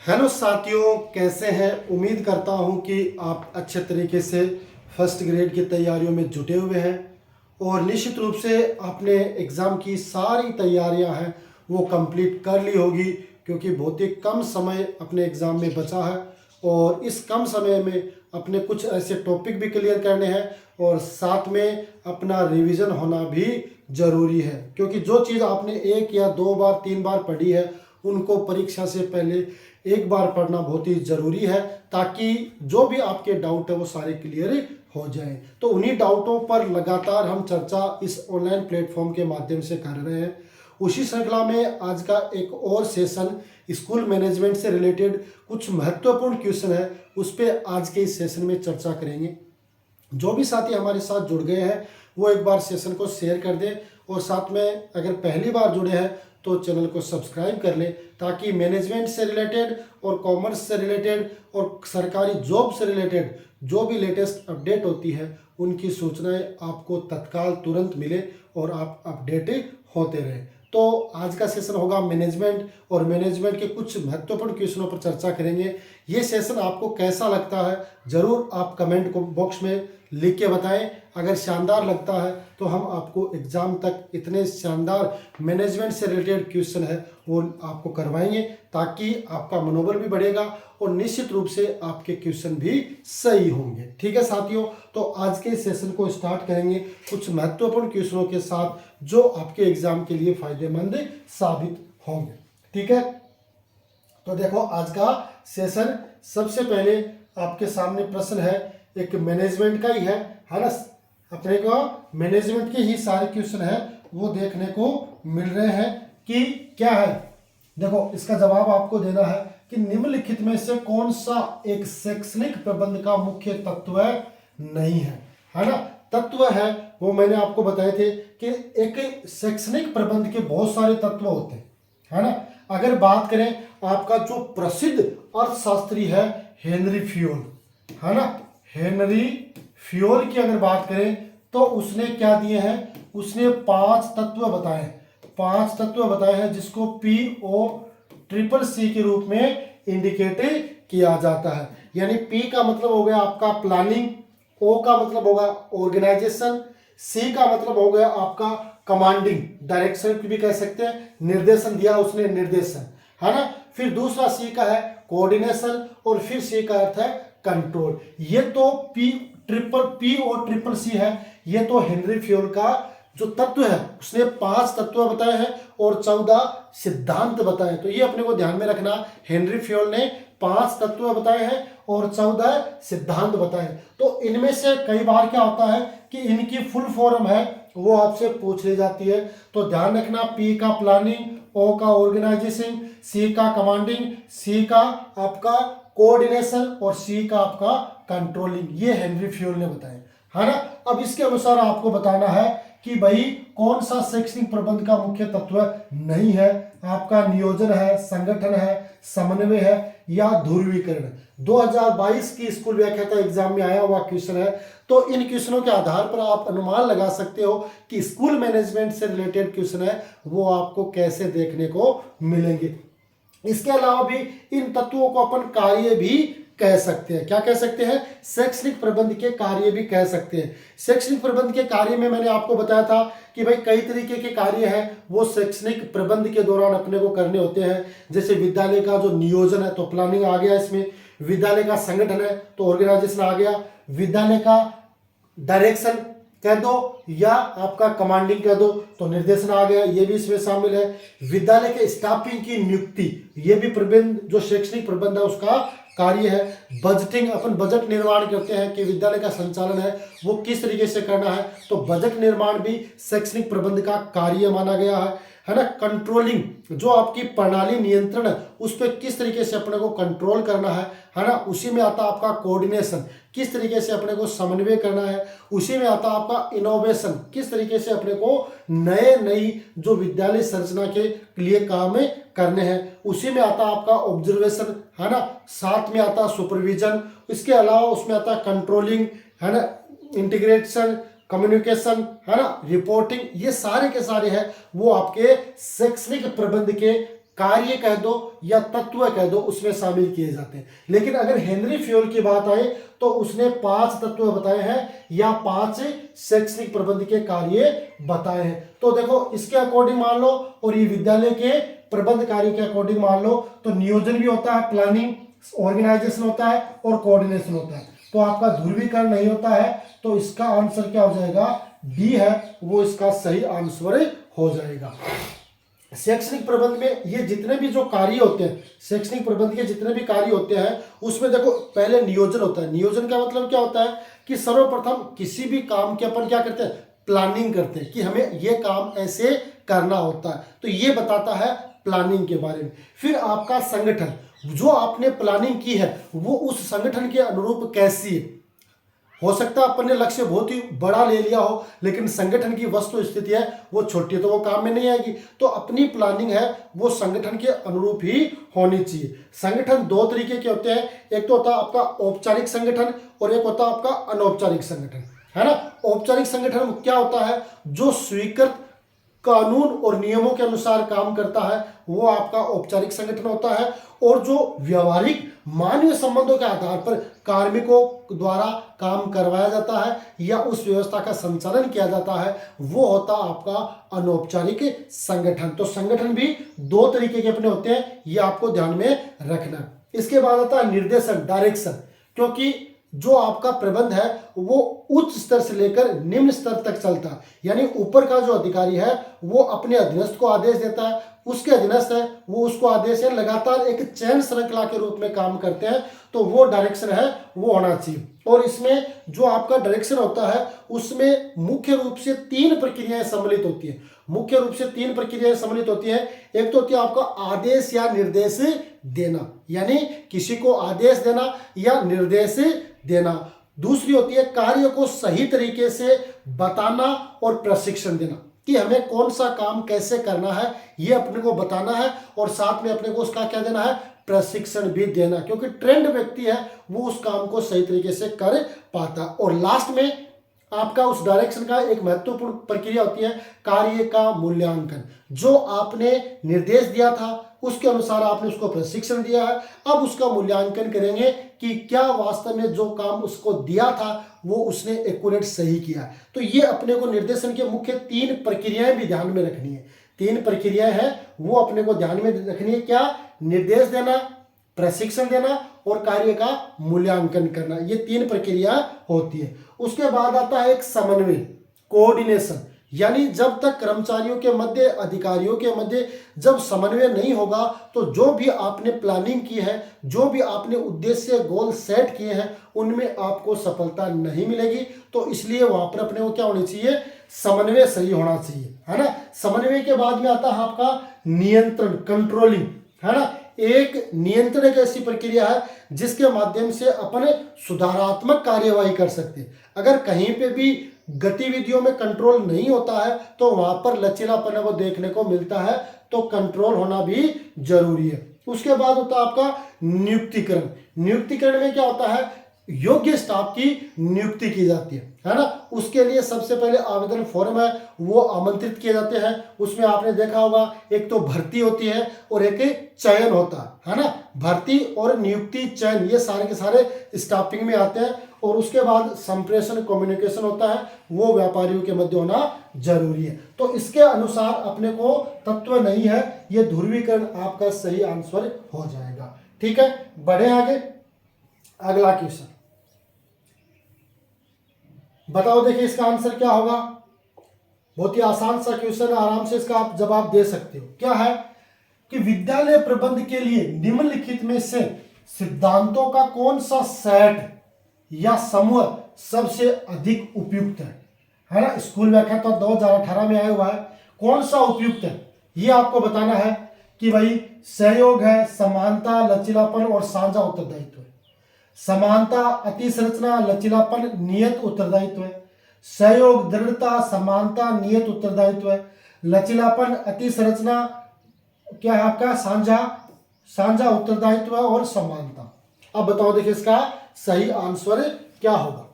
Hello साथियों, कैसे हैं। उम्मीद करता हूं कि आप अच्छे तरीके से फर्स्ट ग्रेड की तैयारियों में जुटे हुए हैं और निश्चित रूप से आपने एग्ज़ाम की सारी तैयारियां हैं वो कंप्लीट कर ली होगी, क्योंकि बहुत ही कम समय अपने एग्ज़ाम में बचा है और इस कम समय में अपने कुछ ऐसे टॉपिक भी क्लियर करने हैं और साथ में अपना रिवीजन होना भी ज़रूरी है, क्योंकि जो चीज़ आपने एक या दो बार तीन बार पढ़ी है उनको परीक्षा से पहले एक बार पढ़ना बहुत ही ज़रूरी है, ताकि जो भी आपके डाउट है वो सारे क्लियर हो जाए। तो उन्हीं डाउटों पर लगातार हम चर्चा इस ऑनलाइन प्लेटफॉर्म के माध्यम से कर रहे हैं। उसी श्रृंखला में आज का एक और सेशन स्कूल मैनेजमेंट से रिलेटेड कुछ महत्वपूर्ण क्वेश्चन है, उस पर आज के इस सेशन में चर्चा करेंगे। जो भी साथी हमारे साथ जुड़ गए हैं वो एक बार सेशन को शेयर कर दें और साथ में अगर पहली बार जुड़े हैं तो चैनल को सब्सक्राइब कर लें, ताकि मैनेजमेंट से रिलेटेड और कॉमर्स से रिलेटेड और सरकारी जॉब से रिलेटेड जो भी लेटेस्ट अपडेट होती है उनकी सूचनाएं आपको तत्काल तुरंत मिले और आप अपडेटेड होते रहें। तो आज का सेशन होगा मैनेजमेंट और मैनेजमेंट के कुछ महत्वपूर्ण क्वेश्चनों पर चर्चा करेंगे। ये सेशन आपको कैसा लगता है ज़रूर आप कमेंट बॉक्स में लिख के बताएं। अगर शानदार लगता है तो हम आपको एग्ज़ाम तक इतने शानदार मैनेजमेंट से रिलेटेड क्वेश्चन है वो आपको करवाएंगे, ताकि आपका मनोबल भी बढ़ेगा और निश्चित रूप से आपके क्वेश्चन भी सही होंगे। ठीक है साथियों, तो आज के सेशन को स्टार्ट करेंगे कुछ महत्वपूर्ण क्वेश्चनों के साथ जो आपके एग्जाम के लिए फायदेमंद साबित होंगे। ठीक है, तो देखो आज का सेशन सबसे पहले आपके सामने प्रश्न है, एक मैनेजमेंट का ही है ना। अपने को मैनेजमेंट के ही सारे क्वेश्चन है वो देखने को मिल रहे हैं कि क्या है। देखो इसका जवाब आपको देना है कि निम्नलिखित में से कौन सा एक शैक्षणिक प्रबंध का मुख्य तत्व नहीं है ना। तत्व है वो मैंने आपको बताए थे कि एक शैक्षणिक प्रबंध के बहुत सारे तत्व होते हैं, है ना। अगर बात करें आपका जो प्रसिद्ध अर्थशास्त्री है हेनरी फ्योल, है ना, हेनरी फ्योल की अगर बात करें तो उसने क्या दिए हैं, उसने पांच तत्व बताए हैं जिसको POCCC के रूप में इंडिकेट किया जाता है। यानी P का मतलब हो गया आपका प्लानिंग, O का मतलब होगा ऑर्गेनाइजेशन, C का मतलब हो गया आपका कमांडिंग, डायरेक्शन भी कह सकते हैं, निर्देशन दिया उसने, निर्देशन, है ना। फिर दूसरा C का है कोऑर्डिनेशन और फिर C का अर्थ है कंट्रोल। ये तो P और ट्रिपल C है। ये तो हेनरी फ्योल का जो तत्व है उसने 5 तत्व बताए हैं और 14 सिद्धांत बताए हैं। तो ये अपने को ध्यान में रखना, हेनरी फ्योल ने 5 तत्व बताए हैं और 14 सिद्धांत बताए हैं। तो इनमें से कई बार क्या होता है कि इनकी फुल फॉर्म है वो आपसे पूछ ली जाती है। तो ध्यान रखना, P का प्लानिंग, O का ऑर्गेनाइजेशन, C का कमांडिंग, C का आपका कोऑर्डिनेशन और C का आपका कंट्रोलिंग। ये हेनरी फ्योल ने बताया, है ना। अब इसके अनुसार आपको बताना है कि भाई कौन सा शैक्षणिक प्रबंध का मुख्य तत्व नहीं है। आपका नियोजन है, संगठन है, समन्वय है या ध्रुवीकरण। 2022 की स्कूल व्याख्याता एग्जाम में आया हुआ क्वेश्चन है। तो इन क्वेश्चनों के आधार पर आप अनुमान लगा सकते हो कि स्कूल मैनेजमेंट से रिलेटेड क्वेश्चन है वो आपको कैसे देखने को मिलेंगे। इसके अलावा भी इन तत्वों को अपन कार्य भी कह सकते हैं। क्या कह सकते हैं? शैक्षणिक प्रबंध के कार्य भी कह सकते हैं। शैक्षणिक प्रबंध के कार्य में मैंने आपको बताया था कि भाई कई तरीके के कार्य हैं वो शैक्षणिक प्रबंध के दौरान अपने को करने होते हैं। जैसे विद्यालय का जो नियोजन है तो प्लानिंग आ गया इसमें, विद्यालय का संगठन है तो ऑर्गेनाइजेशन आ गया, विद्यालय का डायरेक्शन कह दो या आपका कमांडिंग कह दो तो निर्देशन आ गया, ये भी इसमें शामिल है। विद्यालय के स्टाफिंग की नियुक्ति, ये भी प्रबंध जो शैक्षणिक प्रबंध है उसका कार्य है। बजटिंग, अपन बजट निर्माण करते हैं कि विद्यालय का संचालन है वो किस तरीके से करना है, तो बजट निर्माण भी शैक्षणिक प्रबंध का कार्य माना गया है ना। कंट्रोलिंग, जो आपकी प्रणाली नियंत्रण है उस पर किस तरीके से अपने को कंट्रोल करना है ना। उसी में आता आपका कोऑर्डिनेशन, किस तरीके से अपने को समन्वय करना है। उसी में आता आपका इनोवेशन, किस तरीके से अपने को नई जो विद्यालय संरचना के लिए काम करने हैं। उसी में आता आपका ऑब्जर्वेशन, है ना। साथ में आता सुपरविजन, इसके अलावा उसमें आता कंट्रोलिंग, है ना, इंटीग्रेशन, कम्युनिकेशन, है ना, रिपोर्टिंग। ये सारे के सारे हैं वो आपके शैक्षणिक प्रबंध के कार्य कह दो या तत्व कह दो, उसमें शामिल किए जाते हैं। लेकिन अगर हेनरी फ्योल की बात आए तो उसने 5 तत्व बताए हैं या 5 शैक्षणिक प्रबंध के कार्य बताए हैं। तो देखो इसके अकॉर्डिंग मान लो, और ये विद्यालय के प्रबंध कार्य के अकॉर्डिंग मान लो, तो नियोजन भी होता है, प्लानिंग, ऑर्गेनाइजेशन होता है और कोऑर्डिनेशन होता है। तो आपका ध्रुवीकरण नहीं होता है, तो इसका आंसर क्या हो जाएगा, डी है वो इसका सही आंसर हो जाएगा। शैक्षणिक प्रबंध में ये जितने भी जो कार्य होते हैं, शैक्षणिक प्रबंध के जितने भी कार्य होते हैं, उसमें देखो पहले नियोजन होता है। नियोजन का मतलब क्या होता है कि सर्वप्रथम किसी भी काम के अपन क्या करते हैं, प्लानिंग करते हैं कि हमें ये काम ऐसे करना होता है, तो ये बताता है प्लानिंग के बारे में। फिर आपका संगठन, जो आपने प्लानिंग की है वो उस संगठन के अनुरूप कैसी है। हो सकता है अपन ने लक्ष्य बहुत ही बड़ा ले लिया हो, लेकिन संगठन की वस्तु स्थिति है वो छोटी है, तो वो काम में नहीं आएगी। तो अपनी प्लानिंग है वो संगठन के अनुरूप ही होनी चाहिए। संगठन 2 तरीके के होते हैं, एक तो होता है आपका औपचारिक संगठन और एक होता है आपका अनौपचारिक संगठन, है ना। औपचारिक संगठन क्या होता है, जो स्वीकृत कानून और नियमों के अनुसार काम करता है, वो आपका औपचारिक संगठन होता है। और जो व्यवहारिक मानवीय संबंधों के आधार पर कार्मिकों द्वारा काम करवाया जाता है या उस व्यवस्था का संचालन किया जाता है, वो होता आपका अनौपचारिक संगठन। तो संगठन भी 2 तरीके के अपने होते हैं, ये आपको ध्यान में रखना। इसके बाद आता है निर्देशन, डायरेक्शन, क्योंकि जो आपका प्रबंध है वो उच्च स्तर से लेकर निम्न स्तर तक चलता है। यानी ऊपर का जो अधिकारी है वो अपने अधीनस्थ को आदेश देता है, उसके अधीनस्थ है वो उसको आदेश है, लगातार एक चैन श्रृंखला के रूप में काम करते हैं, तो वो डायरेक्शन है वो होना चाहिए। और इसमें जो आपका डायरेक्शन होता है उसमें मुख्य रूप से 3 प्रक्रियाएं सम्मिलित होती है। मुख्य रूप से 3 प्रक्रियाएं सम्मिलित होती है। एक तो होती है आपका आदेश या निर्देश देना, यानी किसी को आदेश देना या निर्देश देना। दूसरी होती है कार्य को सही तरीके से बताना और प्रशिक्षण देना, कि हमें कौन सा काम कैसे करना है ये अपने को बताना है, और साथ में अपने को उसका क्या देना है, प्रशिक्षण भी देना, क्योंकि ट्रेंड व्यक्ति है वो उस काम को सही तरीके से कर पाता। और लास्ट में आपका उस डायरेक्शन का एक महत्वपूर्ण प्रक्रिया होती है कार्य का मूल्यांकन। जो आपने निर्देश दिया था उसके अनुसार आपने उसको प्रशिक्षण दिया है, अब उसका मूल्यांकन करेंगे कि क्या वास्तव में जो काम उसको दिया था वो उसने एक्यूरेट सही किया। तो ये अपने को निर्देशन के मुख्य 3 प्रक्रियाएं भी ध्यान में रखनी है। 3 प्रक्रियाएं हैं वो अपने को ध्यान में रखनी है, क्या, निर्देश देना, प्रशिक्षण देना और कार्य का मूल्यांकन करना, ये 3 प्रक्रिया होती है। उसके बाद आता है एक समन्वय, कोऑर्डिनेशन, यानी जब तक कर्मचारियों के मध्य, अधिकारियों के मध्य जब समन्वय नहीं होगा तो जो भी आपने प्लानिंग की है, जो भी आपने उद्देश्य गोल सेट किए हैं, उनमें आपको सफलता नहीं मिलेगी। तो इसलिए वहां पर अपने को क्या होनी चाहिए, समन्वय सही होना चाहिए, है ना। समन्वय के बाद में आता है आपका नियंत्रण, कंट्रोलिंग, है ना। एक नियंत्रण एक ऐसी प्रक्रिया है जिसके माध्यम से अपन सुधारात्मक कार्यवाही कर सकते हैं। अगर कहीं पे भी गतिविधियों में कंट्रोल नहीं होता है तो वहां पर लचीलापन वो देखने को मिलता है, तो कंट्रोल होना भी जरूरी है। उसके बाद होता है आपका नियुक्तिकरण। नियुक्तिकरण में क्या होता है, योग्य स्टाफ की नियुक्ति की जाती है ना। उसके लिए सबसे पहले आवेदन फॉर्म है वो आमंत्रित किए जाते हैं। उसमें आपने देखा होगा एक तो भर्ती होती है और एक चयन होता है ना। भर्ती और नियुक्ति, चयन, ये सारे के सारे स्टाफिंग में आते हैं। और उसके बाद संप्रेषण, कम्युनिकेशन होता है, वो व्यापारियों के मध्य होना जरूरी है। तो इसके अनुसार अपने को तत्व नहीं है, ये ध्रुवीकरण आपका सही आंसर हो जाएगा। ठीक है, बढ़े आगे। अगला क्वेश्चन बताओ, देखिए इसका आंसर क्या होगा। बहुत ही आसान सा क्वेश्चन है, आराम से इसका आप जवाब दे सकते हो। क्या है कि विद्यालय प्रबंध के लिए निम्नलिखित में से सिद्धांतों का कौन सा सेट या समूह सबसे अधिक उपयुक्त है ना। स्कूल व्याख्या तो 2018 में आया हुआ है, कौन सा उपयुक्त है ये आपको बताना है कि भाई सहयोग है, समानता, लचीलापन और साझा उत्तरदायित्व है। समानता, अतिसंरचना, लचीलापन, नियत उत्तरदायित्व है। सहयोग, दृढ़ता, समानता, नियत उत्तरदायित्व है। लचीलापन, अतिसंरचना, क्या है आपका साझा उत्तरदायित्व और समानता। अब बताओ देखिए इसका सही आंसर क्या होगा।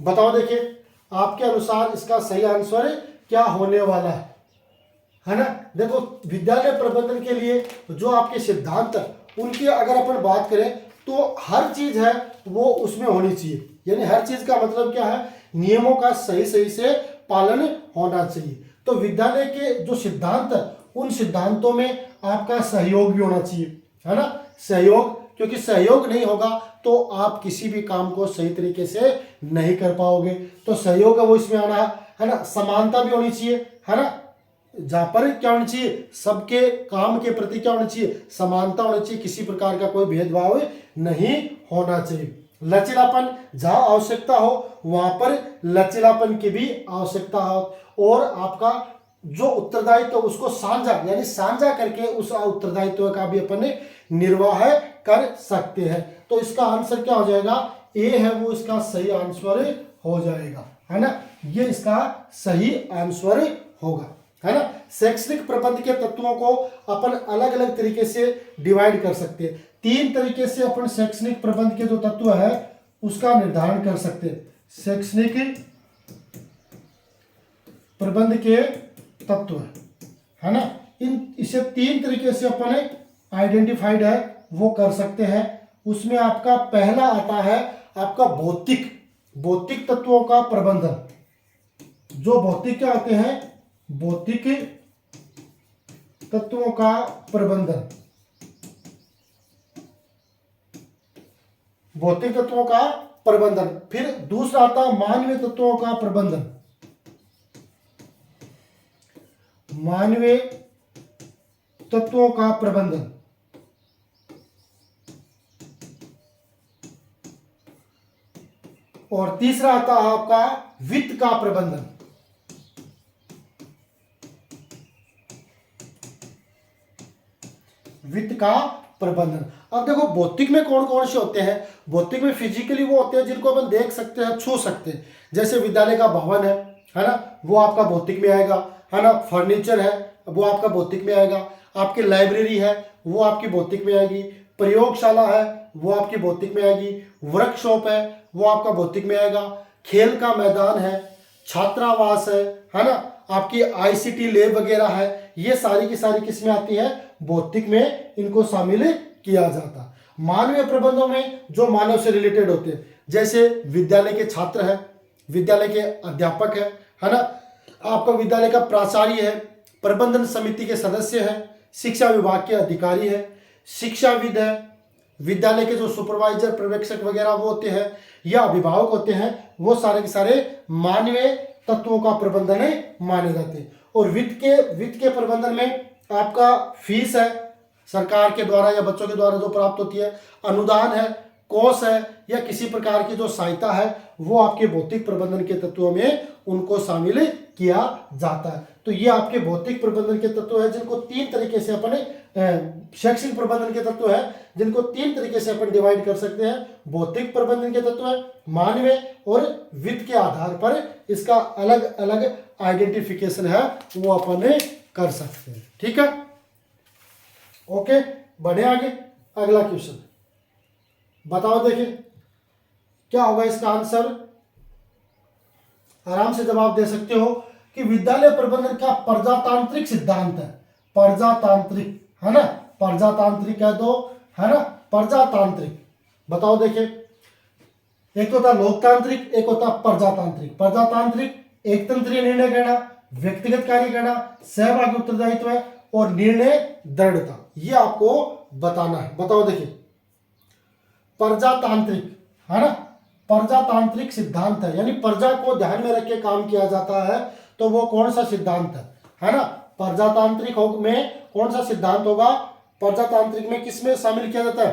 बताओ देखिए आपके अनुसार इसका सही आंसर क्या होने वाला है ना। देखो विद्यालय प्रबंधन के लिए जो आपके सिद्धांत उनकी अगर अपन बात करें तो हर चीज है वो उसमें होनी चाहिए। यानी हर चीज का मतलब क्या है, नियमों का सही सही से पालन होना चाहिए। तो विद्यालय के जो सिद्धांत उन सिद्धांतों में आपका सहयोग भी होना चाहिए, है ना। सहयोग, क्योंकि सहयोग नहीं होगा तो आप किसी भी काम को सही तरीके से नहीं कर पाओगे। तो सहयोग है वो इसमें आना है ना। समानता भी होनी चाहिए, है ना। जहां पर क्या होना चाहिए, सबके काम के प्रति क्या होना चाहिए, समानता होनी चाहिए, किसी प्रकार का कोई भेदभाव नहीं होना चाहिए। लचीलापन, जहां आवश्यकता हो वहां पर लचीलापन की भी आवश्यकता हो। और आपका जो उत्तरदायित्व तो उसको साझा, यानी साझा करके उस उत्तरदायित्व का भी अपन निर्वाह कर सकते हैं। तो इसका आंसर क्या हो जाएगा, ए है वो इसका सही आंसर हो जाएगा, है ना। ये इसका सही आंसर होगा, है ना। शैक्षणिक प्रबंध के तत्वों को अपन अलग अलग तरीके से डिवाइड कर सकते हैं। 3 तरीके से अपन शैक्षणिक प्रबंध के जो तत्व है उसका निर्धारण कर सकते हैं। शैक्षणिक प्रबंध के तत्व, है ना, इसे 3 तरीके से अपन आइडेंटिफाइड है वो कर सकते हैं। उसमें आपका पहला आता है आपका भौतिक तत्वों का प्रबंधन। जो भौतिक क्या होते हैं, भौतिक तत्वों का प्रबंधन, भौतिक तत्वों का प्रबंधन। फिर दूसरा आता है मानवीय तत्वों का प्रबंधन, मानवीय तत्वों का प्रबंधन। और तीसरा आता है आपका वित्त का प्रबंधन। वित्त का प्रबंधन। अब देखो भौतिक में कौन कौन से होते हैं। भौतिक में फिजिकली वो होते हैं जिनको अपन देख सकते हैं, छू सकते हैं। जैसे विद्यालय का भवन है ना, वो आपका भौतिक में आएगा, है ना। फर्नीचर है वो आपका भौतिक में आएगा। आपकी लाइब्रेरी है वो आपकी भौतिक में आएगी। प्रयोगशाला है वो आपकी भौतिक में आएगी। वर्कशॉप है वो आपका भौतिक में आएगा। खेल का मैदान है, छात्रावास है ना। आपकी आईसीटी लैब वगैरह है, ये सारी की सारी किसमें आती है, भौतिक में इनको शामिल किया जाता। मानवीय प्रबंधों में जो मानव से रिलेटेड होते हैं, जैसे विद्यालय के छात्र है, विद्यालय के अध्यापक है ना। आपका विद्यालय का प्राचार्य है, प्रबंधन समिति के सदस्य हैं, शिक्षा विभाग के अधिकारी है, शिक्षाविद है, विद्यालय के जो सुपरवाइजर पर्यवेक्षक वगैरह वो होते हैं या अभिभावक होते हैं, वो सारे के सारे मानवीय तत्वों का प्रबंधन माने जाते हैं। और वित्त के प्रबंधन में आपका फीस है सरकार के द्वारा या बच्चों के द्वारा जो प्राप्त होती है, अनुदान है, कोष है या किसी प्रकार की जो सहायता है, वो आपके भौतिक प्रबंधन के तत्वों में उनको शामिल किया जाता है। तो ये आपके भौतिक प्रबंधन के तत्व है जिनको 3 तरीके से अपन शैक्षिक प्रबंधन के तत्व है जिनको 3 तरीके से अपन डिवाइड कर सकते हैं। भौतिक प्रबंधन के तत्व है, मानवीय और वित्त के आधार पर इसका अलग अलग आइडेंटिफिकेशन है वो अपन कर सकते हैं। ठीक है, ओके, बढ़े आगे। अगला क्वेश्चन बताओ, देखिए क्या होगा इसका आंसर। आराम से जवाब दे सकते हो कि विद्यालय प्रबंधन का प्रजातांत्रिक सिद्धांत है। प्रजातांत्रिक, है ना, प्रजातांत्रिक कह दो, है ना, प्रजातांत्रिक। बताओ देखिए, एक होता लोकतांत्रिक, एक होता प्रजातांत्रिक। प्रजातांत्रिक एक तंत्रीय निर्णय करना, व्यक्तिगत कार्य करना, सहभागी उत्तरदायित्व है और निर्णय दृढ़ता, ये आपको बताना है। बताओ देखिए, प्रजातांत्रिक, है ना, प्रजातांत्रिक सिद्धांत है, यानी प्रजा को ध्यान में रख के काम किया जाता है। तो वो कौन सा सिद्धांत है ना। प्रजातांत्रिक में कौन सा सिद्धांत होगा, प्रजातांत्रिक में किसमें शामिल किया जाता है,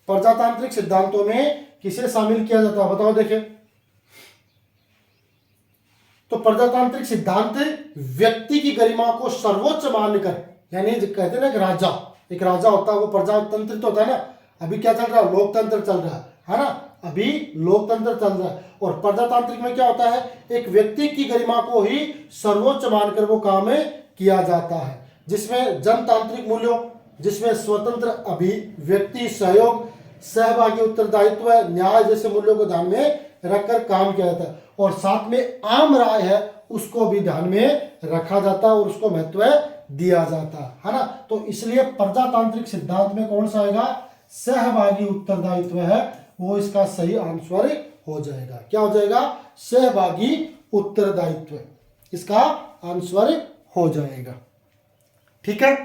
प्रजातांत्रिक सिद्धांतों में किसे शामिल किया जाता है। बताओ देखिए, तो प्रजातांत्रिक सिद्धांत व्यक्ति की गरिमा को सर्वोच्च मानकर, यानी कहते हैं ना कि राजा, एक राजा होता है वो प्रजातंत्रित होता है ना। अभी क्या चल रहा है, लोकतंत्र चल रहा है ना, अभी लोकतंत्र चल रहा है। और प्रजातांत्रिक में क्या होता है, एक व्यक्ति की गरिमा को ही सर्वोच्च मानकर वो काम किया जाता है, जिसमें जनतांत्रिक मूल्यों, जिसमें स्वतंत्र अभिव्यक्ति, सहयोग, सहभागी उत्तरदायित्व, न्याय जैसे मूल्यों को ध्यान में रखकर काम किया जाता है। और साथ में आम राय है उसको भी ध्यान में रखा जाता है और उसको महत्व दिया जाता है ना। तो इसलिए प्रजातांत्रिक सिद्धांत में कौन सा आएगा, सहभागी उत्तरदायित्व है, वो इसका सही आंसर हो जाएगा। क्या हो जाएगा, सहभागी उत्तरदायित्व इसका आंसर हो जाएगा। ठीक है,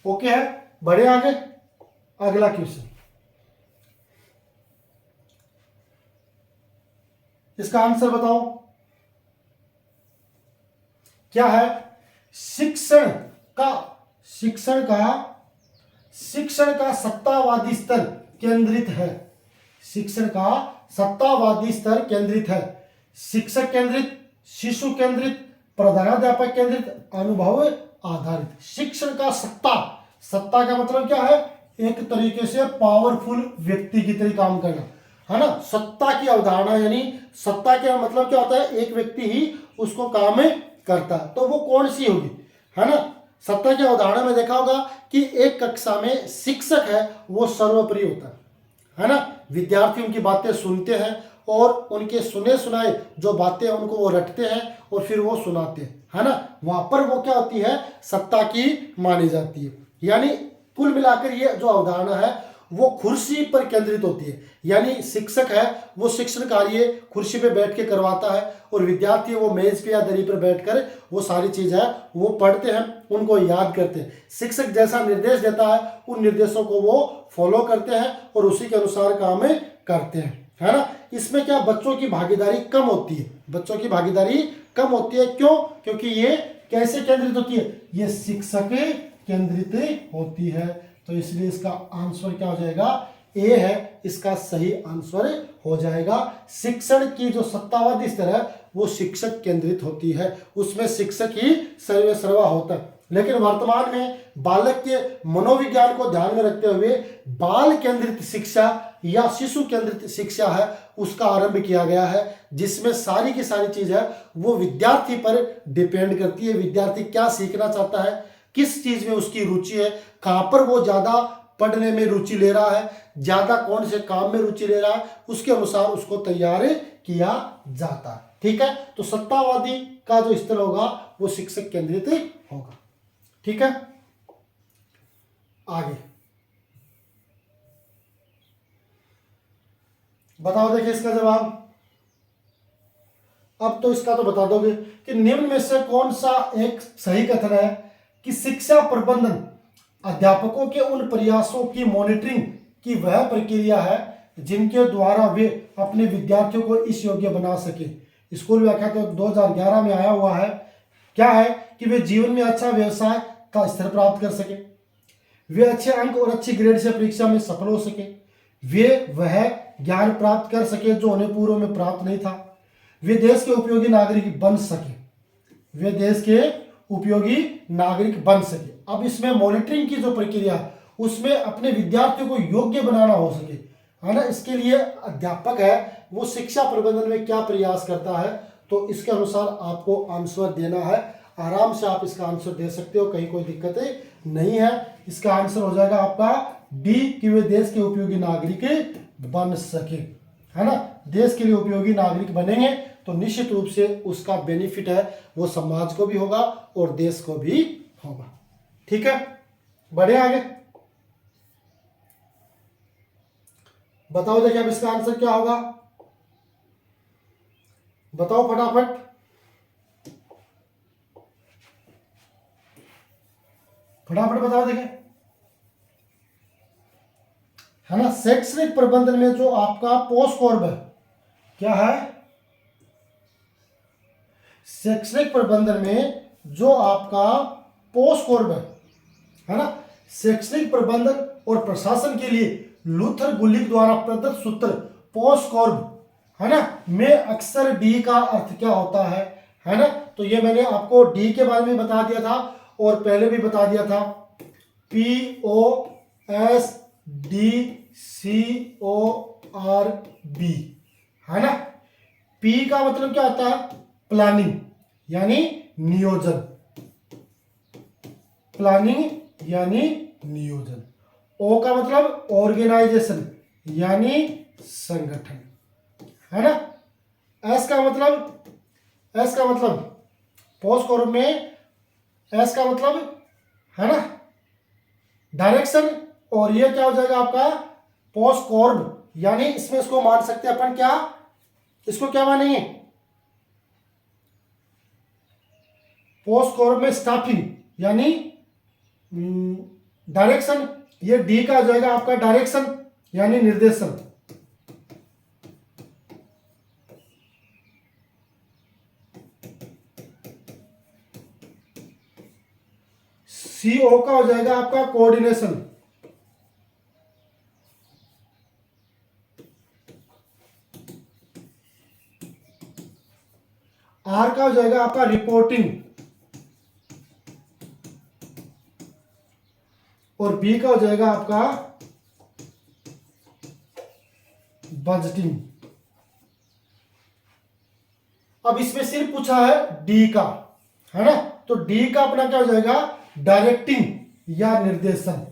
ओके है, बढ़े आगे। अगला क्वेश्चन, इसका आंसर बताओ क्या है। शिक्षण का सत्तावादी स्तर केंद्रित है। शिक्षण का सत्तावादी स्तर केंद्रित है। शिक्षक केंद्रित, शिशु केंद्रित, प्रधानाध्यापक केंद्रित, अनुभव आधारित। शिक्षण का सत्ता का मतलब क्या है, एक तरीके से पावरफुल व्यक्ति की तरह काम करना, है ना। सत्ता की अवधारणा यानी सत्ता का मतलब क्या होता है, एक व्यक्ति ही उसको काम करता, तो वो कौन सी होगी, है ना। सत्ता की अवधारणा में देखा होगा कि एक कक्षा में शिक्षक है वो सर्वोपरि होता है ना। विद्यार्थी उनकी बातें सुनते हैं और उनके सुने सुनाए जो बातें हैं उनको वो रटते हैं और फिर वो सुनाते हैं, है ना। वहां पर वो क्या होती है, सत्ता की मानी जाती है। यानी कुल मिलाकर ये जो अवधारणा है वो कुर्सी पर केंद्रित होती है। यानी शिक्षक है वो शिक्षण कार्य कुर्सी पे बैठ के करवाता है और विद्यार्थी वो मेज पे या दरी पर बैठकर वो सारी चीज है वो पढ़ते हैं, उनको याद करते हैं। शिक्षक जैसा निर्देश देता है उन निर्देशों को वो फॉलो करते हैं और उसी के अनुसार काम करते हैं, है ना। इसमें क्या बच्चों की भागीदारी कम होती है, बच्चों की भागीदारी कम होती है। क्यों, क्योंकि ये कैसे केंद्रित होती है, ये शिक्षक केंद्रित होती है। तो इसलिए इसका आंसर क्या हो जाएगा, ए है इसका सही आंसर हो जाएगा। शिक्षण की जो सत्तावादी स्तर है वो शिक्षक केंद्रित होती है, उसमें शिक्षक ही सर्वे सर्वा होता है। लेकिन वर्तमान में बालक के मनोविज्ञान को ध्यान में रखते हुए बाल केंद्रित शिक्षा या शिशु केंद्रित शिक्षा है उसका आरंभ किया गया है, जिसमें सारी की सारी चीज है वो विद्यार्थी पर डिपेंड करती है। विद्यार्थी क्या सीखना चाहता है, किस चीज में उसकी रुचि है, कहां पर वो ज्यादा पढ़ने में रुचि ले रहा है, ज्यादा कौन से काम में रुचि ले रहा है, उसके अनुसार उसको तैयार किया जाता है। ठीक है, तो सत्तावादी का जो स्तर होगा वो शिक्षक केंद्रित होगा। ठीक है, आगे बताओ, देखिए इसका जवाब। अब तो इसका तो बता दोगे कि निम्न में से कौन सा एक सही कथन है कि शिक्षा प्रबंधन अध्यापकों के उन प्रयासों की मॉनिटरिंग की वह प्रक्रिया है जिनके द्वारा वे अपने विद्यार्थियों को इस योग्य बना सके। स्कूल व्याख्या तो 2011 में आया हुआ है। क्या है कि वे जीवन में अच्छा व्यवसाय का स्तर प्राप्त कर सके, वे अच्छे अंक और अच्छी ग्रेड से परीक्षा में सफल हो सके, वे वह ज्ञान प्राप्त कर सके जो उन्हें पूर्व में प्राप्त नहीं था, वे देश के उपयोगी नागरिक बन सके, वे देश के उपयोगी नागरिक बन सके। अब इसमें मॉनिटरिंग की जो प्रक्रिया उसमें अपने विद्यार्थियों को योग्य बनाना हो सके, है ना। इसके लिए अध्यापक है वो शिक्षा प्रबंधन में क्या प्रयास करता है, तो इसके अनुसार आपको आंसर देना है। आराम से आप इसका आंसर दे सकते हो, कहीं कोई दिक्कत नहीं है। इसका आंसर हो जाएगा आपका डी कि वे देश के उपयोगी नागरिक बन सके, है ना। देश के लिए उपयोगी नागरिक बनेंगे तो निश्चित रूप से उसका बेनिफिट है वो समाज को भी होगा और देश को भी होगा। ठीक है, बढ़े आगे। बताओ देखिए अब इसका आंसर क्या होगा, बताओ फटाफट। फटाफट बताओ देखिए, है ना। शैक्षणिक प्रबंधन में जो आपका पोस्ट कॉर्ब है क्या है, शैक्षणिक प्रबंधन में जो आपका पोस्ट कॉर्ब है ना। शैक्षणिक प्रबंधन और प्रशासन के लिए लूथर गुलिक द्वारा प्रदत्त सूत्र पोस्ट कॉर्ब, है ना, में अक्सर डी का अर्थ क्या होता है ना। तो ये मैंने आपको डी के बारे में बता दिया था और पहले भी बता दिया था। POSDCORB, है ना। P का मतलब क्या होता है, प्लानिंग यानी नियोजन, प्लानिंग यानी नियोजन। O का मतलब ऑर्गेनाइजेशन यानी संगठन, है ना। एस का मतलब पोस्ट कॉर्ब में एस का मतलब है ना डायरेक्शन, और ये क्या हो जाएगा आपका पोस्ट कॉर्ब, यानी इसमें इसको मान सकते हैं अपन क्या, इसको क्या मानेंगे पोस्ट कॉर्ब में स्टाफिंग यानी डायरेक्शन, ये डी का हो जाएगा आपका डायरेक्शन यानी निर्देशन। सीओ का हो जाएगा आपका कोऑर्डिनेशन। आर का हो जाएगा आपका रिपोर्टिंग, और बी का हो जाएगा आपका बजटिंग। अब इसमें सिर्फ पूछा है डी का, है ना, तो डी का अपना क्या हो जाएगा डायरेक्टिंग या निर्देशन,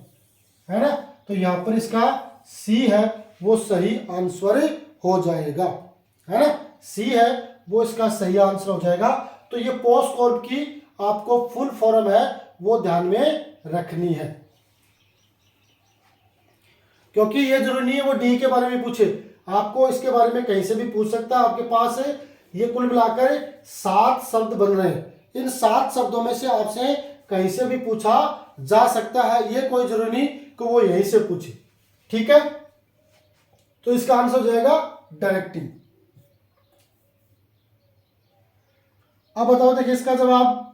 है ना, तो यहां पर इसका सी है वो सही आंसर हो जाएगा, है ना, सी है वो इसका सही आंसर हो जाएगा। तो ये पोस्ट कॉर्ब की आपको फुल फॉर्म है वो ध्यान में रखनी है, क्योंकि ये जरूरी नहीं है वो डी के बारे में पूछे, आपको इसके बारे में कहीं से भी पूछ सकता है। आपके पास है ये कुल मिलाकर 7 शब्द बन रहे हैं, इन 7 शब्दों में से आपसे कहीं से भी पूछा जा सकता है, ये कोई जरूरी नहीं कि वो यहीं से पूछे, ठीक है। तो इसका आंसर हो जाएगा डायरेक्टिंग। अब बताओ देखिए इसका जवाब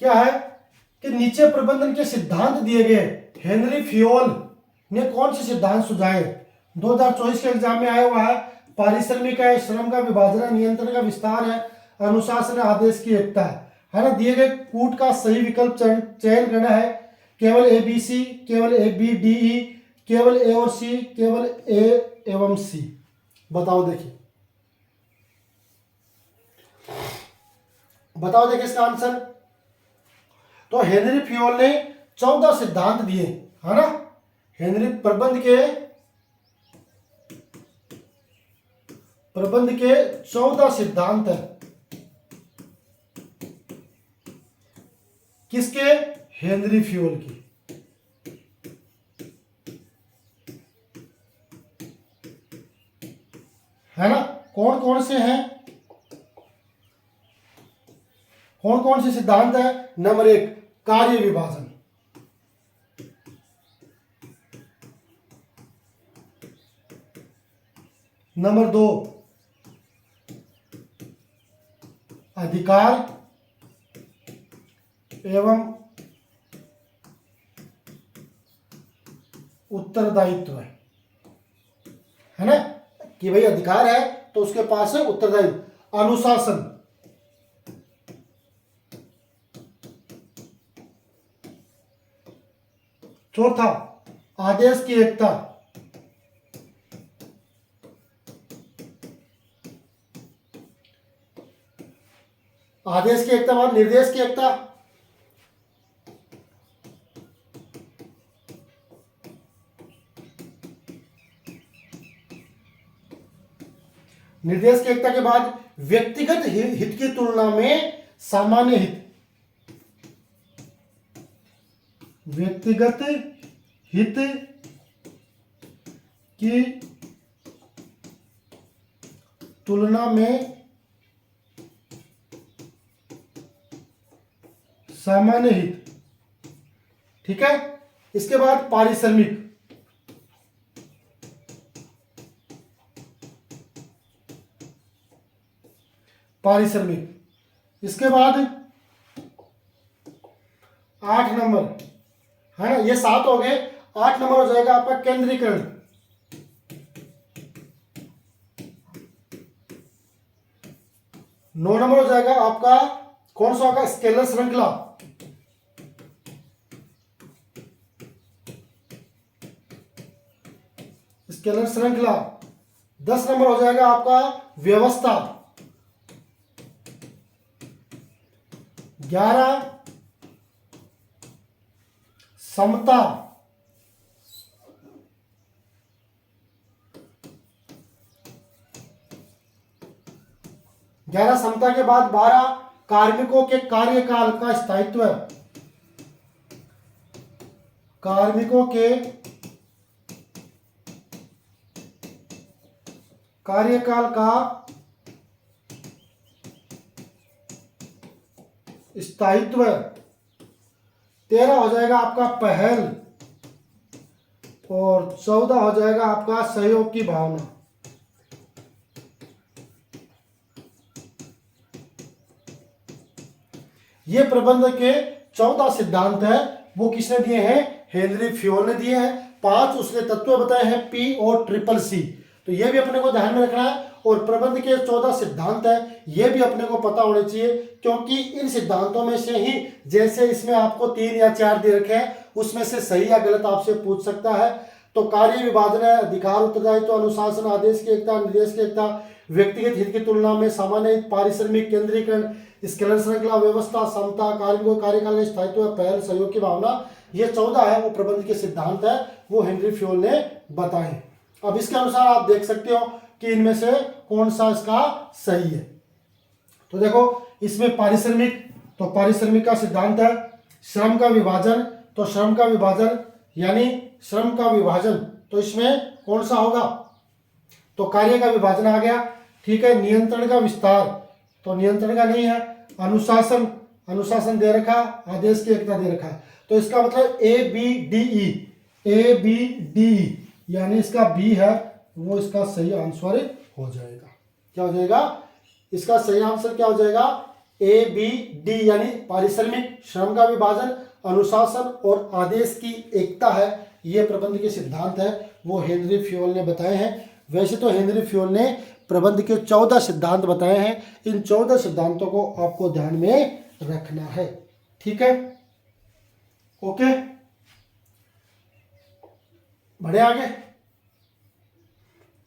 क्या है कि नीचे प्रबंधन के सिद्धांत दिए गए हेनरी फियोल ने कौन से सिद्धांत सुझाए। 2024 के एग्जाम में आया हुआ है। पारिश्रमिक है, श्रम का विभाजन है, नियंत्रण का विस्तार है, अनुशासन है, आदेश की एकता है ना। दिए गए कूट का सही विकल्प चयन करना है। केवल ए बी सी, केवल ए बी डी ई, केवल ए और सी, केवल ए एवं सी। बताओ देखिए इसका आंसर। तो हेनरी फियोल ने 14 सिद्धांत दिए, है ना। हेनरी प्रबंध के 14 सिद्धांत है। किसके? हेनरी फियोल की। है ना। कौन कौन से हैं? कौन कौन से सिद्धांत है? नंबर 1 कार्य विभाजन, नंबर 2 अधिकार एवं उत्तरदायित्व है ना, कि भाई अधिकार है तो उसके पास है उत्तरदायित्व। अनुशासन, चौथा आदेश की एकता, आदेश की एकता बाद निर्देश की एकता, निर्देश की एकता के बाद व्यक्तिगत हित की तुलना में सामान्य हित, व्यक्तिगत हित की तुलना में सामान्य हित, ठीक है। इसके बाद पारिश्रमिक, इसके बाद 8 नंबर है ना, ये 7 हो गए। 8 नंबर हो जाएगा आपका केंद्रीकरण, 9 नंबर हो जाएगा आपका कौन सा होगा? स्केलर श्रृंखला, स्केलर श्रृंखला। 10 नंबर हो जाएगा आपका व्यवस्था, 11 समता, 11 समता के बाद 12 कार्मिकों के कार्यकाल का स्थायित्व। कार्मिकों के कार्यकाल का स्थायित्व। 13 हो जाएगा आपका पहल और 14 हो जाएगा आपका सहयोग की भावना। ये प्रबंध के 14 सिद्धांत है, वो किसने दिए हैं? हेनरी फ्योल ने दिए हैं। 5 उसने तत्व बताए हैं, पी और ट्रिपल सी, तो ये भी अपने को ध्यान में रखना है। और प्रबंध के 14 सिद्धांत है, ये भी अपने को पता होने चाहिए, क्योंकि इन सिद्धांतों में से ही, जैसे इसमें आपको 3 या 4 दे रखे हैं, उसमें से सही या गलत आपसे पूछ सकता है। तो कार्य विभाजन है, अधिकार, उत्तरदायित्व, अनुशासन, आदेश की एकता, निर्देश की एकता, व्यक्तिगत हित की तुलना में सामान्य हित, पारिश्रमिक, केंद्रीकरण, स्केलर श्रृंखला, व्यवस्था, समता, कार्मिकों कार्यकाल में स्थायित्व, पहल, सहयोग की भावना, ये 14 है वो प्रबंध के सिद्धांत है, वो हेनरी फ्योल ने बताए। अब इसके अनुसार आप देख सकते हो कि इनमें से कौन सा इसका सही है। तो देखो इसमें पारिश्रमिक, तो पारिश्रमिक का सिद्धांत है। श्रम का विभाजन, तो श्रम का विभाजन यानी श्रम का विभाजन, तो इसमें कौन सा होगा? तो कार्य का विभाजन आ गया। ठीक है, नियंत्रण का विस्तार, तो नियंत्रण का नहीं है। अनुशासन, अनुशासन दे रखा, आदेश की एकता दे रखा, तो इसका मतलब ए बी डी ई, यानी इसका बी है वो इसका सही आंसर हो जाएगा। क्या हो जाएगा? इसका सही आंसर क्या हो जाएगा? ए बी डी, यानी पारिश्रमिक, श्रम का विभाजन, अनुशासन और आदेश की एकता है, ये प्रबंध के सिद्धांत है, वो हेनरी फ्योल ने बताए हैं। वैसे तो हेनरी फ्योल ने प्रबंध के 14 सिद्धांत बताए हैं, इन 14 सिद्धांतों को आपको ध्यान में रखना है। ठीक है, ओके, बढ़े आगे।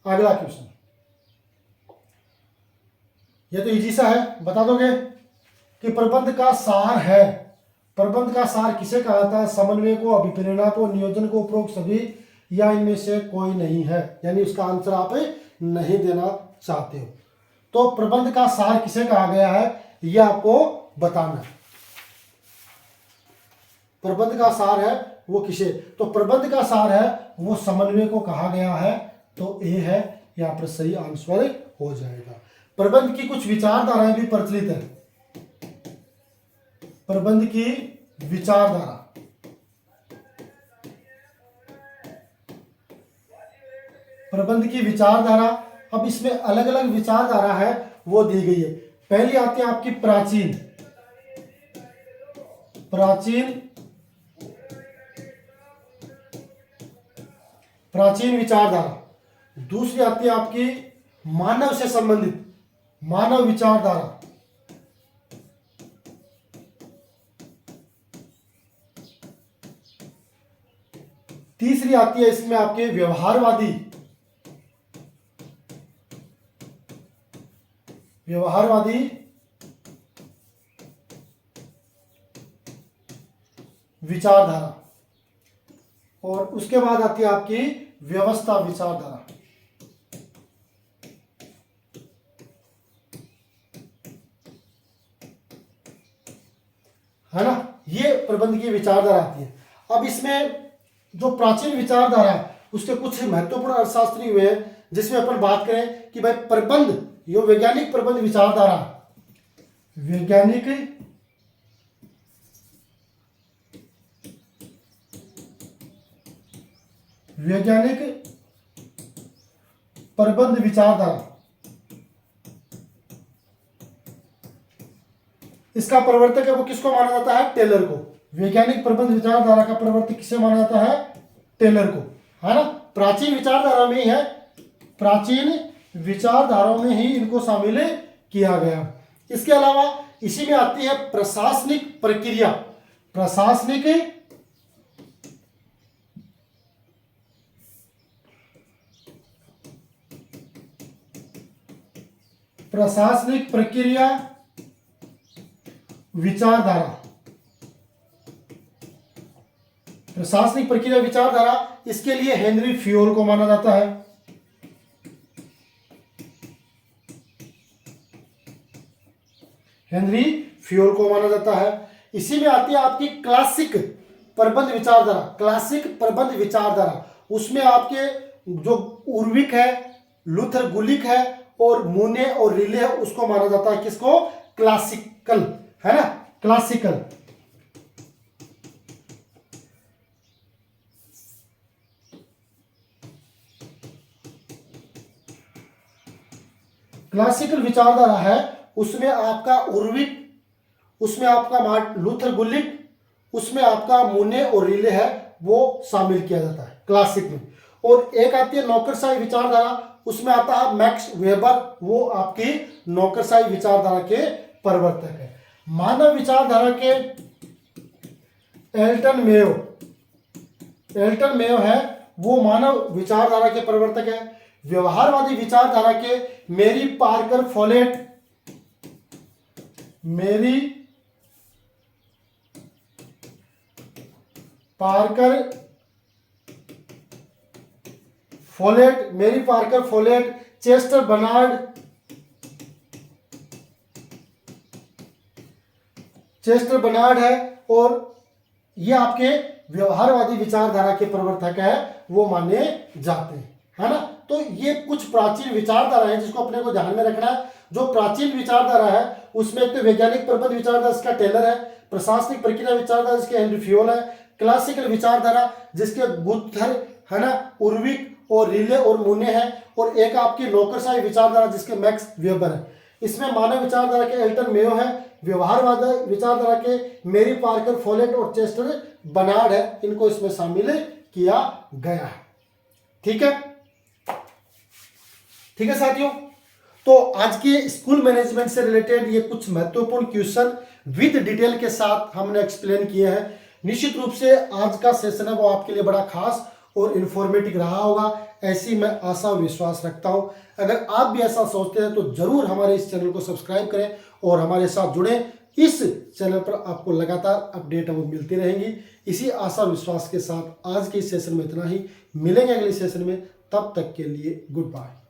अगला क्वेश्चन, ये तो इजी सा है, बता दोगे कि प्रबंध का सार है। प्रबंध का सार किसे कहा जाता है? समन्वय को, अभिप्रेरणा को, नियोजन को, उपरोक्त सभी या इनमें से कोई नहीं है, यानी उसका आंसर आप नहीं देना चाहते हो। तो प्रबंध का सार किसे कहा गया है, यह आपको बताना है। प्रबंध का सार है वो किसे? तो प्रबंध का सार है वो समन्वय को कहा गया है, तो ए है, यहां पर सही आंसर हो जाएगा। प्रबंध की कुछ विचारधाराएं भी प्रचलित है। प्रबंध की विचारधारा, प्रबंध की विचारधारा, अब इसमें अलग अलग विचारधारा है वो दी गई है। पहली आती है आपकी प्राचीन, प्राचीन विचारधारा। दूसरी आती है आपकी मानव से संबंधित, मानव विचारधारा। तीसरी आती है इसमें आपके व्यवहारवादी, विचारधारा। और उसके बाद आती है आपकी व्यवस्था विचारधारा। है ना, ये प्रबंध की विचारधारा आती है। अब इसमें जो प्राचीन विचारधारा है उसके कुछ महत्वपूर्ण अर्थशास्त्री हुए हैं, जिसमें अपन बात करें कि भाई प्रबंध, ये वैज्ञानिक प्रबंध विचारधारा, वैज्ञानिक प्रबंध विचारधारा, इसका प्रवर्तक है वो किसको माना जाता है? टेलर को। वैज्ञानिक प्रबंध विचारधारा का प्रवर्तक किसे माना जाता है? टेलर को, है ना। प्राचीन विचारधारा में ही है, प्राचीन विचारधाराओं में ही इनको शामिल किया गया। इसके अलावा इसी में आती है प्रशासनिक प्रक्रिया, प्रशासनिक प्रक्रिया विचारधारा, प्रशासनिक प्रक्रिया विचारधारा, इसके लिए हेनरी फ्योल को माना जाता है। हेनरी फ्योल को माना जाता है। इसी में आती है आपकी क्लासिक प्रबंध विचारधारा, क्लासिक प्रबंध विचारधारा। उसमें आपके जो उर्विक है, लूथर गुलिक है और मूने और रिले है, उसको माना जाता है किसको? क्लासिकल, है ना, क्लासिकल। क्लासिकल विचारधारा है, उसमें आपका उर्विक, उसमें आपका लूथर गुलिक, उसमें आपका मूने और रिले है, वो शामिल किया जाता है क्लासिक में। और एक आती है नौकरशाही विचारधारा, उसमें आता है मैक्स वेबर, वो आपकी नौकरशाही विचारधारा के प्रवर्तक है। मानव विचारधारा के एल्टन मेयो है, वो मानव विचारधारा के प्रवर्तक है। व्यवहारवादी विचारधारा के मेरी पार्कर फोलेट, चेस्टर बर्नार्ड है, और ये आपके व्यवहारवादी विचारधारा के प्रवर्तक है, वो माने जाते हैं, है ना। तो ये कुछ प्राचीन विचारधारा है जिसको अपने को ध्यान में रखना है। जो प्राचीन विचारधारा है उसमें एक तो वैज्ञानिक प्रबंध विचारधारा जिसका टेलर है, प्रशासनिक प्रक्रिया विचारधारा जिसके हेनरी फ्योल है, क्लासिकल विचारधारा जिसके गुथर, है ना, उर्विक और रिले और मूने है, और एक आपकी नौकरशाही विचारधारा जिसके मैक्स वेबर है। इसमें मानव विचारधारा के एल्टन मेयो है, व्यवहारवाद विचारधारा के मेरी पार्कर फोलेट और चेस्टर बर्नार्ड है, इनको इसमें शामिल किया गया है। ठीक है, ठीक है साथियों। तो आज के स्कूल मैनेजमेंट से रिलेटेड ये कुछ महत्वपूर्ण क्वेश्चन विद डिटेल के साथ हमने एक्सप्लेन किए हैं। निश्चित रूप से आज का सेशन है वो आपके लिए बड़ा खास और इंफॉर्मेटिव रहा होगा, ऐसी मैं आशा और विश्वास रखता हूं। अगर आप भी ऐसा सोचते हैं तो जरूर हमारे इस चैनल को सब्सक्राइब करें और हमारे साथ जुड़ें। इस चैनल पर आपको लगातार अपडेट वो मिलती रहेंगी। इसी आशा विश्वास के साथ आज के इस सेशन में इतना ही। मिलेंगे अगले सेशन में, तब तक के लिए गुड बाय।